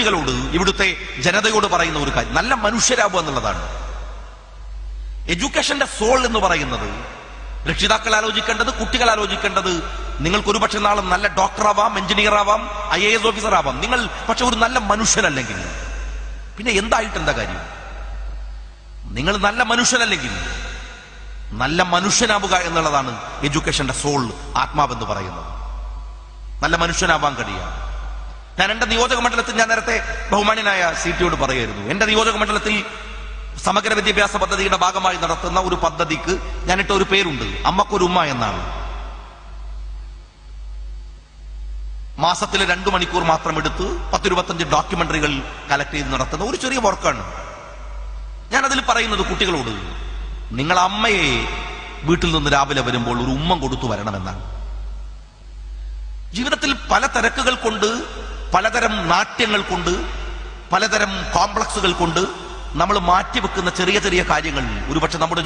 കുട്ടികളോട്, ഇവിടുത്തെ ജനതയോട് പറയുന്ന ഒരു കാര്യം, നല്ല മനുഷ്യരാവുക എന്നുള്ളതാണ്. എഡ്യൂക്കേഷന്റെ സോൾ എന്ന് പറയുന്നത് രക്ഷിതാക്കൾ ആലോചിക്കേണ്ടത്, കുട്ടികൾ ആലോചിക്കേണ്ടത്, നിങ്ങൾക്കൊരു പക്ഷെ നാളെ നല്ല ഡോക്ടറാവാം, എഞ്ചിനീയർ ആവാം, IAS ഓഫീസർ ആവാം. നിങ്ങൾ പക്ഷെ ഒരു നല്ല മനുഷ്യനല്ലെങ്കിൽ പിന്നെ എന്തായിട്ട് എന്താ കാര്യം? നിങ്ങൾ നല്ല മനുഷ്യനല്ലെങ്കിൽ നല്ല മനുഷ്യനാവുക എന്നുള്ളതാണ് എഡ്യൂക്കേഷന്റെ സോൾ, ആത്മാവെന്ന് പറയുന്നത്. നല്ല മനുഷ്യനാവാൻ കഴിയുക. ഞാൻ എന്റെ നിയോജക മണ്ഡലത്തിൽ, ഞാൻ നേരത്തെ ബഹുമാന്യനായ CTയോട് പറയായിരുന്നു, എന്റെ നിയോജക മണ്ഡലത്തിൽ സമഗ്ര വിദ്യാഭ്യാസ പദ്ധതിയുടെ ഭാഗമായി നടത്തുന്ന ഒരു പദ്ധതിക്ക് ഞാനിട്ട ഒരു പേരുണ്ട്, അമ്മക്കൊരു ഉമ്മ എന്നാണ്. മാസത്തിൽ 2 മണിക്കൂർ മാത്രം എടുത്ത് 10-25 ഡോക്യുമെന്ററികൾ കളക്ട് ചെയ്ത് നടത്തുന്ന ഒരു ചെറിയ വർക്കാണ്. ഞാനതിൽ പറയുന്നത് കുട്ടികളോട്, നിങ്ങൾ അമ്മയെ വീട്ടിൽ നിന്ന് രാവിലെ വരുമ്പോൾ ഒരു ഉമ്മ കൊടുത്തു വരണമെന്നാണ്. ജീവിതത്തിൽ പല തിരക്കുകൾ കൊണ്ട്, പലതരം നാട്യങ്ങൾ കൊണ്ട്, പലതരം കോംപ്ലക്സുകൾ കൊണ്ട് നമ്മൾ മാറ്റിവെക്കുന്ന ചെറിയ ചെറിയ കാര്യങ്ങൾ ഒരുപക്ഷെ നമ്മുടെ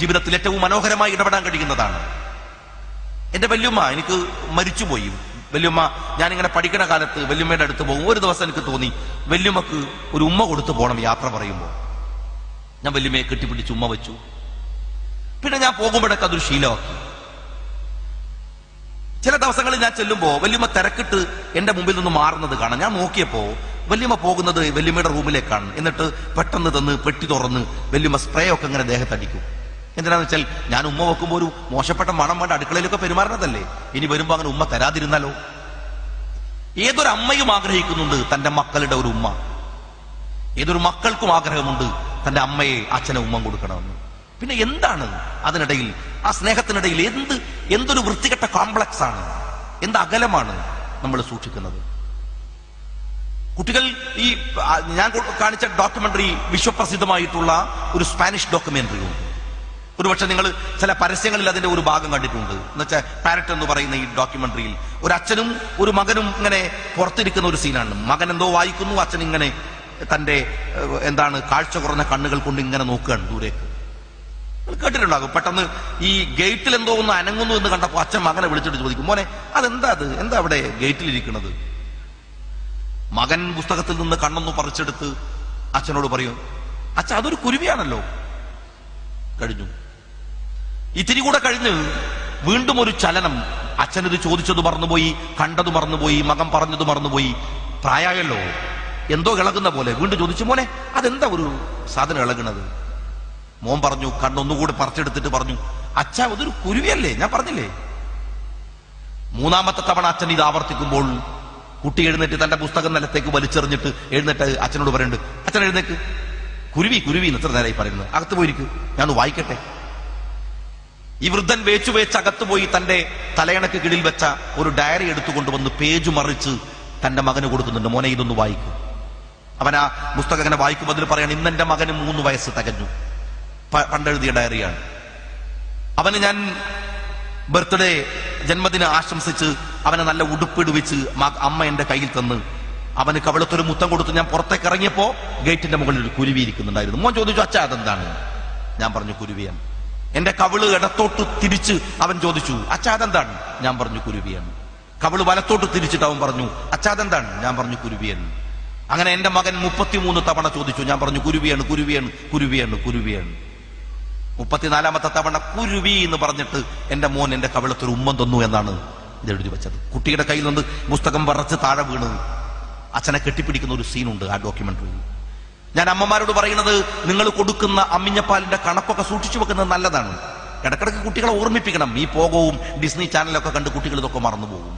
ജീവിതത്തിൽ ഏറ്റവും മനോഹരമായി ഇടപെടാൻ കഴിയുന്നതാണ്. എന്റെ വല്യമ്മ എനിക്ക് മരിച്ചുപോയി. വല്യമ്മ, ഞാനിങ്ങനെ പഠിക്കുന്ന കാലത്ത് വല്യമ്മയുടെ അടുത്ത് പോകും. ഒരു ദിവസം എനിക്ക് തോന്നി വല്യമ്മക്ക് ഒരു ഉമ്മ കൊടുത്തു പോകണം യാത്ര പറയുമ്പോൾ. ഞാൻ വല്യമ്മയെ കെട്ടിപ്പിടിച്ച് ഉമ്മ വെച്ചു. പിന്നെ ഞാൻ പോകുമ്പോഴൊക്കെ അതൊരു ശീലമാക്കി. ചില ദിവസങ്ങളിൽ ഞാൻ ചെല്ലുമ്പോ വല്യമ്മ തിരക്കിട്ട് എന്റെ മുമ്പിൽ നിന്ന് മാറുന്നത് കാണാം. ഞാൻ നോക്കിയപ്പോ വല്യമ്മ പോകുന്നത് വല്യമ്മയുടെ റൂമിലേക്കാണ്. എന്നിട്ട് പെട്ടെന്ന് തന്ന് പെട്ടി തുറന്ന് വല്യമ്മ സ്പ്രേ ഒക്കെ ഇങ്ങനെ ദേഹത്തടിക്കും. എന്തിനാന്ന് വെച്ചാൽ ഞാൻ ഉമ്മ വെക്കുമ്പോൾ ഒരു മോശപ്പെട്ട മണം വേണ്ട, അടുക്കളയിലൊക്കെ പെരുമാറുന്നതല്ലേ, ഇനി വരുമ്പോ അങ്ങനെ ഉമ്മ തരാതിരുന്നാലോ? ഏതൊരു അമ്മയും ആഗ്രഹിക്കുന്നുണ്ട് തന്റെ മക്കളുടെ ഒരു ഉമ്മ. ഏതൊരു മക്കൾക്കും ആഗ്രഹമുണ്ട് തന്റെ അമ്മയെ, അച്ഛനെ ഉമ്മ കൊടുക്കണമെന്ന്. പിന്നെ എന്താണ് അതിനിടയിൽ, ആ സ്നേഹത്തിനിടയിൽ എന്തൊരു വൃത്തികെട്ട കോംപ്ലക്സ് ആണ്, എന്ത് അകലമാണ് നമ്മൾ സൂക്ഷിക്കുന്നത്. കുട്ടികൾ, ഈ ഞാൻ കാണിച്ച ഡോക്യുമെന്ററി വിശ്വപ്രസിദ്ധമായിട്ടുള്ള ഒരു സ്പാനിഷ് ഡോക്യുമെന്ററി ഉണ്ട്. ഒരുപക്ഷെ നിങ്ങൾ ചില പരസ്യങ്ങളിൽ അതിന്റെ ഒരു ഭാഗം കണ്ടിട്ടുണ്ട്. എന്നുവെച്ചാൽ പാരറ്റ് എന്ന് പറയുന്ന ഈ ഡോക്യുമെന്ററിയിൽ ഒരു അച്ഛനും ഒരു മകനും ഇങ്ങനെ പുറത്തിരിക്കുന്ന ഒരു സീനാണ്. മകൻ എന്തോ വായിക്കുന്നു, അച്ഛൻ ഇങ്ങനെ തന്റെ കാഴ്ച കുറഞ്ഞ കണ്ണുകൾ കൊണ്ട് ഇങ്ങനെ നോക്കുകയാണ് ദൂരേക്ക്. കേട്ടിട്ടുണ്ടാകും. പെട്ടെന്ന് ഈ ഗേറ്റിൽ എന്തോ ഒന്ന് അനങ്ങുന്നു എന്ന് കണ്ടപ്പോൾ അച്ഛൻ മകനെ വിളിച്ചിട്ട് ചോദിക്കും, മോനെ എന്താ അവിടെ ഗേറ്റിലിരിക്കുന്നത്? മകൻ പുസ്തകത്തിൽ നിന്ന് കണ്ണൊന്ന് പറിച്ചെടുത്ത് അച്ഛനോട് പറയും, അച്ഛൻ അതൊരു കുരുവിയാണല്ലോ. കഴിഞ്ഞു. ഇത്തിരി കൂടെ കഴിഞ്ഞ് വീണ്ടും ഒരു ചലനം. അച്ഛനിത് ചോദിച്ചത് മറന്നുപോയി, കണ്ടത് മറന്നുപോയി, മകൻ പറഞ്ഞത് മറന്നുപോയി. പ്രായമായല്ലോ, എന്തോ ഇളകുന്ന പോലെ വീണ്ടും ചോദിച്ചു, മോനെ അതെന്താ ഒരു സാധനം ഇളകുന്നത്? മോൻ പറഞ്ഞു, കണ്ണൊന്നുകൂടി പറിച്ചെടുത്തിട്ട് പറഞ്ഞു, അച്ഛാ അതൊരു കുരുവിയല്ലേ, ഞാൻ പറഞ്ഞില്ലേ. മൂന്നാമത്തെ തവണ അച്ഛൻ ഇത് ആവർത്തിക്കുമ്പോൾ കുട്ടി എഴുന്നേറ്റ് തന്റെ പുസ്തകം നിലത്തേക്ക് വലിച്ചെറിഞ്ഞിട്ട് എഴുന്നേറ്റ് അച്ഛനോട് പറയുന്നുണ്ട്, അച്ഛൻ എഴുന്നേക്ക്, കുരുവി എത്ര നേരമായി പറയുന്നത്, അകത്ത് പോയിരിക്കും, ഞാൻ വായിക്കട്ടെ. ഈ വൃദ്ധൻ വേച്ച് അകത്ത് പോയി തന്റെ തലയണക്ക് കീഴിൽ വെച്ച ഒരു ഡയറി എടുത്തുകൊണ്ടുവന്ന് പേജ് മറിച്ച് തന്റെ മകന് കൊടുക്കുന്നുണ്ട്, മോനെ ഇതൊന്ന് വായിക്കും. അവൻ ആ പുസ്തകം ഇങ്ങനെ വായിക്കുമ്പോൾ അതിൽ പറയാണ്, ഇന്നെന്റെ മകന് 3 വയസ്സ് തികഞ്ഞു. പണ്ടെഴുതിയ ഡയറിയാണ്. അവന് ഞാൻ ബർത്ത്ഡേ, ജന്മദിന ആശംസിച്ച് അവനെ നല്ല ഉടുപ്പിടുവിച്ച് അമ്മ എന്റെ കയ്യിൽ തന്ന് അവന് കവിളത്തൊരു മുത്തം കൊടുത്ത് ഞാൻ പുറത്തേക്ക് ഇറങ്ങിയപ്പോ ഗേറ്റിന്റെ മുകളിൽ ഒരു കുരുവി ഇരിക്കുന്നുണ്ടായിരുന്നു. മോൻ ചോദിച്ചു, അച്ഛാ അതെന്താണ്? ഞാൻ പറഞ്ഞു, കുരുവിയാണ്. എന്റെ കവിള് ഇടത്തോട്ട് തിരിച്ച് അവൻ ചോദിച്ചു, അച്ഛാ അതെന്താണ്? ഞാൻ പറഞ്ഞു, കുരുവിയാണ്. കവിള് വലത്തോട്ട് തിരിച്ചിട്ട് അവൻ പറഞ്ഞു, അച്ഛാ അതെന്താണ്? ഞാൻ പറഞ്ഞു, കുരുവിയാണ്. അങ്ങനെ എന്റെ മകൻ 33 തവണ ചോദിച്ചു. ഞാൻ പറഞ്ഞു, കുരുവിയാണ്. 34ാമത്തെ തവണ കുരുവി എന്ന് പറഞ്ഞിട്ട് എന്റെ മോൻ എന്റെ കവിളത്തൊരു ഉമ്മം തന്നു എന്നാണ് ഇത് എഴുതി വെച്ചത്. കുട്ടിയുടെ കയ്യിൽ നിന്ന് പുസ്തകം പറച്ച് താഴെ വീണ് അച്ഛനെ കെട്ടിപ്പിടിക്കുന്ന ഒരു സീനുണ്ട് ആ ഡോക്യുമെന്ററിയിൽ. ഞാൻ അമ്മമാരോട് പറയുന്നത്, നിങ്ങൾ കൊടുക്കുന്ന അമ്മിഞ്ഞപ്പാലിന്റെ കണക്കൊക്കെ സൂക്ഷിച്ചു വെക്കുന്നത് നല്ലതാണ്. ഇടക്കിടക്ക് കുട്ടികളെ ഓർമ്മിപ്പിക്കണം. ഈ പോകവും ഡിസ്നി ചാനലൊക്കെ കണ്ട് കുട്ടികൾ ഇതൊക്കെ മറന്നുപോകും.